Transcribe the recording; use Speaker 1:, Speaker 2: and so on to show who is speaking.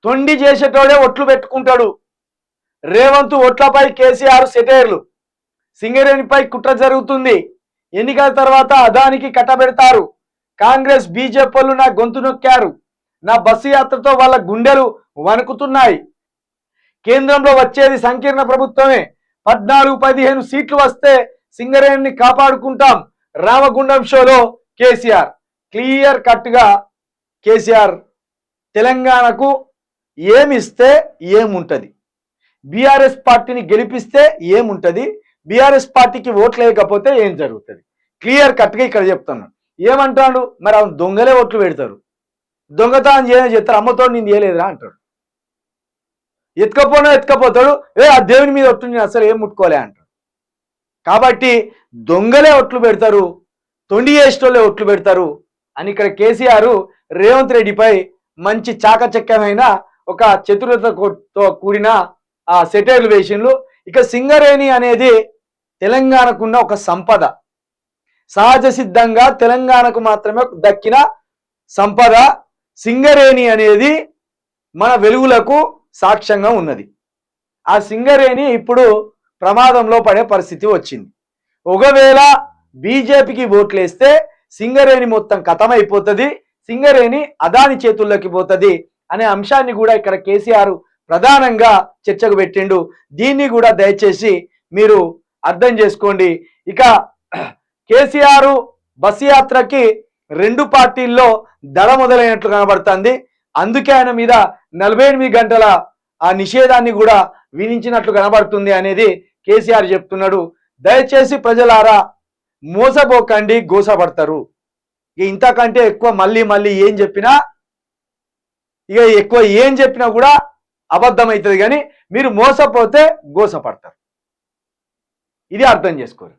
Speaker 1: తొండి చేసేటోడే ఒట్లు పెట్టుకుంటాడు. రేవంత్ ఓట్లపై కేసీఆర్ సెటైర్లు. సింగరేణిపై కుట్ర జరుగుతుంది. ఎన్నికల తర్వాత అదానికి కట్టబెడతారు. కాంగ్రెస్ బీజేపీలు నా గొంతు నొక్కారు. నా బస్సు యాత్రతో వాళ్ళ గుండెలు వణుకుతున్నాయి. కేంద్రంలో వచ్చేది సంకీర్ణ ప్రభుత్వమే. 14-15 సీట్లు వస్తే సింగరేణిని కాపాడుకుంటాం. రామగుండం షోలో కేసీఆర్ క్లియర్ కట్గా కేసీఆర్ తెలంగాణకు ఏమిస్తే ఏముంటది, బీఆర్ఎస్ పార్టీని గెలిపిస్తే ఏముంటది, బీఆర్ఎస్ పార్టీకి ఓట్లు వేయకపోతే ఏం జరుగుతుంది, క్లియర్ కట్గా ఇక్కడ చెప్తున్నాను. ఏమంటాడు మరి అవును దొంగలే ఓట్లు పెడతారు, దొంగతనం చేయని చెప్తారు, అమ్మతో నేను చేయలేదురా అంటాడు. ఎత్తుకపోతాడు, ఆ దేవుని మీద ఒట్టు నేను అసలు ఏం ముట్టుకోలే అంటాడు. కాబట్టి దొంగలే ఒట్లు పెడతారు, తొండి చేసేటోళ్ళే ఒట్లు పెడతారు అని ఇక్కడ కేసీఆర్ రేవంత్ రెడ్డిపై మంచి చాకచక్యమైన ఒక చతురతతో కూడిన ఆ సెటైర్లు వేషన్లు. ఇక సింగరేణి అనేది తెలంగాణకున్న ఒక సంపద, సహజ సిద్ధంగా తెలంగాణకు మాత్రమే దక్కిన సంపద. సింగరేణి అనేది మన వెలుగులకు సాక్ష్యంగా ఉన్నది. ఆ సింగరేణి ఇప్పుడు ప్రమాదంలో పడే పరిస్థితి వచ్చింది. ఒకవేళ బీజేపీకి ఓట్లేస్తే సింగరేణి మొత్తం ఖతమైపోతుంది, సింగరేణి అదాని చేతుల్లోకి పోతుంది అనే అంశాన్ని కూడా ఇక్కడ కేసీఆర్ ప్రధానంగా చర్చకు పెట్టిండు. దీన్ని కూడా దయచేసి మీరు అర్థం చేసుకోండి. ఇక కేసీఆర్ బస్సు యాత్రకి 2 పార్టీల్లో దడ మొదలైనట్లు కనబడుతుంది. అందుకే ఆయన మీద 48 గంటల ఆ నిషేధాన్ని కూడా విధించినట్లు కనబడుతుంది అనేది కేసీఆర్ చెప్తున్నాడు. దయచేసి ప్రజలారా మోసపోకండి, గోసపడతారు. ఇంతకంటే ఎక్కువ మళ్ళీ ఏం చెప్పినా ఏం చెప్పినా కూడా అబద్ధమవుతుంది. కానీ మీరు మోసపోతే గోసపడతారు. ఇది అర్థం చేసుకోరు.